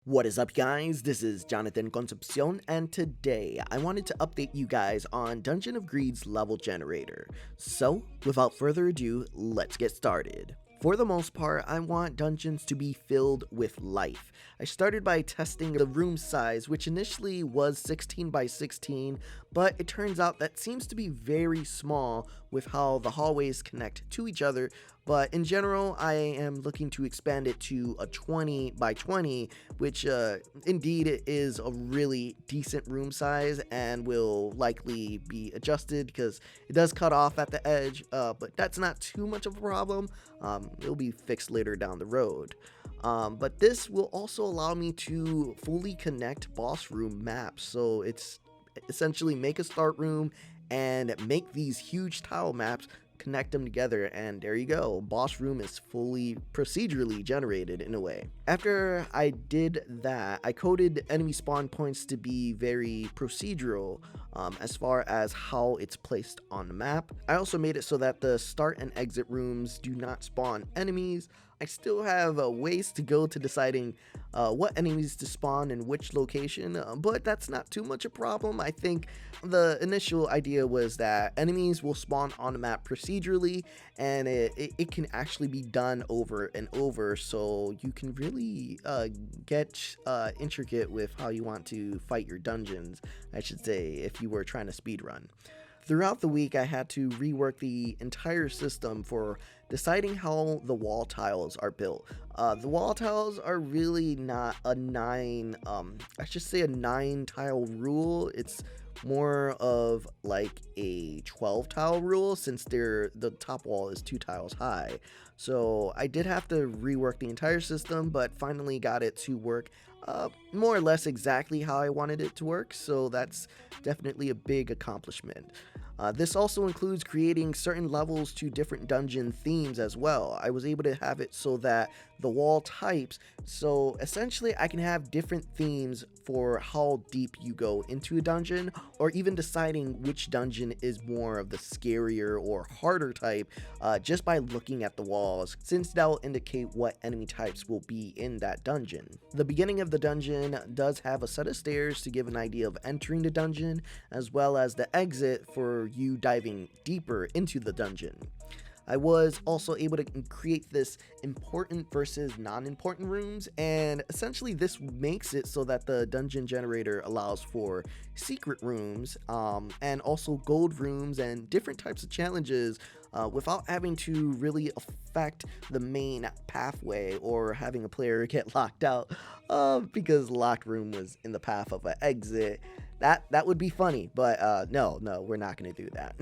What is up, guys? This is Jonathan Concepcion, and today I wanted to update you guys on Dungeon of Greed's level generator. So, without further ado, let's get started. For the most part, I want dungeons to be filled with life. I started by testing the room size, which initially was 16 by 16, but it turns out that seems to be very small with how the hallways connect to each other. But in general, I am looking to expand it to a 20 by 20, which indeed is a really decent room size and will likely be adjusted because it does cut off at the edge, but that's not too much of a problem. It'll be fixed later down the road. But this will also allow me to fully connect boss room maps. So it's essentially make a start room and make these huge tile maps, connect them together, and there you go. Boss room is fully procedurally generated in a way. After I did that, I coded enemy spawn points to be very procedural as far as how it's placed on the map. I also made it so that the start and exit rooms do not spawn enemies. I still have ways to go to deciding what enemies to spawn in which location, but that's not too much a problem. I think the initial idea was that enemies will spawn on the map procedurally, and it can actually be done over and over, so you can really get intricate with how you want to fight your dungeons, I should say, if you were trying to speedrun. Throughout the week, I had to rework the entire system for deciding how the wall tiles are built. The wall tiles are really not a I should say a 9 tile rule. It's more of like a 12 tile rule since the top wall is 2 tiles high. So I did have to rework the entire system, but finally got it to work more or less exactly how I wanted it to work, so that's definitely a big accomplishment. This also includes creating certain levels to different dungeon themes as well. I was able to have it so that the wall types, so essentially I can have different themes for how deep you go into a dungeon, or even deciding which dungeon is more of the scarier or harder type just by looking at the walls, since that will indicate what enemy types will be in that dungeon. The beginning of the dungeon does have a set of stairs to give an idea of entering the dungeon, as well as the exit for you diving deeper into the dungeon. I was also able to create this important versus non-important rooms, and essentially this makes it so that the dungeon generator allows for secret rooms and also gold rooms and different types of challenges without having to really affect the main pathway or having a player get locked out because locked room was in the path of an exit. That would be funny, but no, we're not going to do that.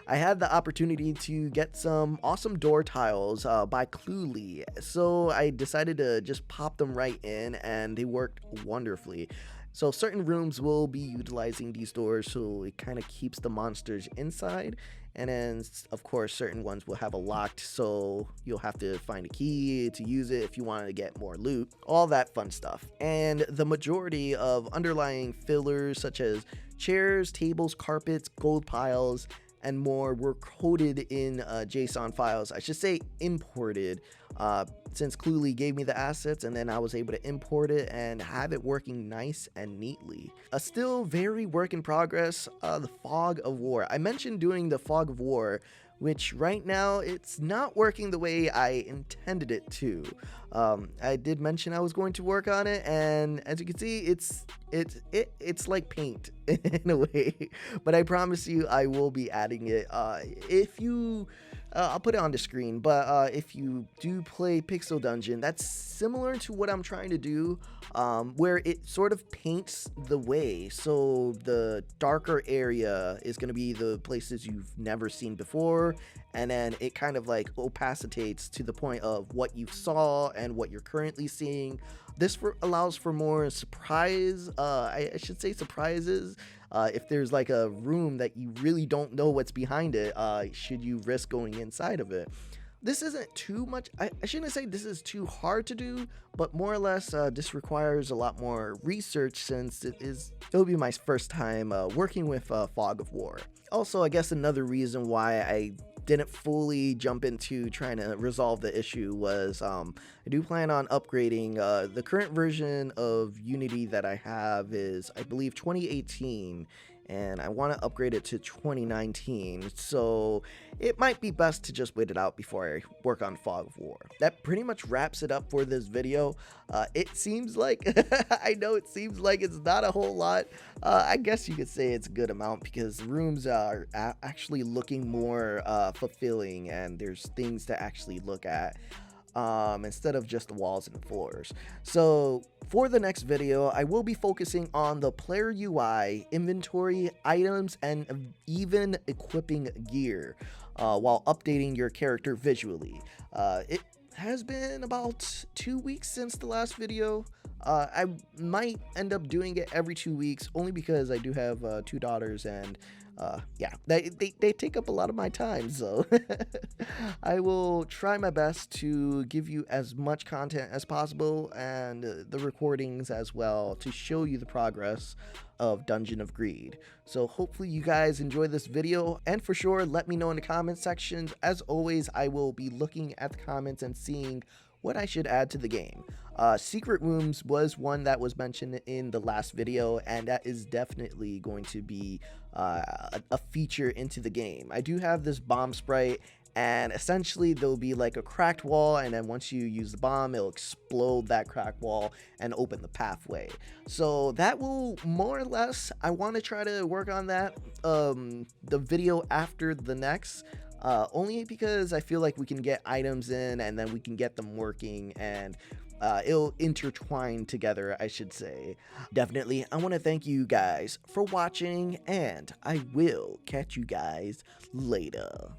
I had the opportunity to get some awesome door tiles by Cluely, so I decided to just pop them right in, and they worked wonderfully. So certain rooms will be utilizing these doors, so it kind of keeps the monsters inside. And then, of course, certain ones will have a locked, so you'll have to find a key to use it if you want to get more loot. All that fun stuff. And the majority of underlying fillers, such as chairs, tables, carpets, gold piles, and more, were coded in JSON files. I should say imported, since Cluely gave me the assets, and then I was able to import it and have it working nice and neatly. A still very work in progress, the Fog of War. I mentioned doing the Fog of War, which right now it's not working the way I intended it to. I did mention I was going to work on it, and as you can see, it's like paint in a way, but I promise you I will be adding it. I'll put it on the screen, but if you do play Pixel Dungeon, that's similar to what I'm trying to do, where it sort of paints the way. So the darker area is going to be the places you've never seen before, and then it kind of like opacitates to the point of what you saw and what you're currently seeing. This allows for more surprise, I should say surprises. If there's like a room that you really don't know what's behind it, should you risk going inside of it. This isn't too much, I shouldn't say this is too hard to do, but more or less this requires a lot more research since it'll be my first time working with Fog of War. Also, I guess another reason why I didn't fully jump into trying to resolve the issue was I do plan on upgrading. The current version of Unity that I have is, I believe, 2018, and I want to upgrade it to 2019, so it might be best to just wait it out before I work on Fog of War. That pretty much wraps it up for this video. It seems like, I know it seems like it's not a whole lot. I guess you could say it's a good amount because the rooms are actually looking more fulfilling, and there's things to actually look at instead of just the walls and the floors. So for the next video, I will be focusing on the player UI, inventory, items, and even equipping gear while updating your character visually. It has been about 2 weeks since the last video. I might end up doing it every 2 weeks only because I do have 2 daughters, and yeah, they take up a lot of my time, so I will try my best to give you as much content as possible, and the recordings as well, to show you the progress of Dungeon of Greed. So hopefully you guys enjoy this video, and for sure let me know in the comment sections. As always, I will be looking at the comments and seeing what I should add to the game. Secret rooms was one that was mentioned in the last video, and that is definitely going to be a feature into the game. I do have this bomb sprite, and essentially there'll be like a cracked wall, and then once you use the bomb, it'll explode that cracked wall and open the pathway. So that will more or less, I want to try to work on that the video after the next. Only because I feel like we can get items in and then we can get them working, and it'll intertwine together, I should say. Definitely, I want to thank you guys for watching, and I will catch you guys later.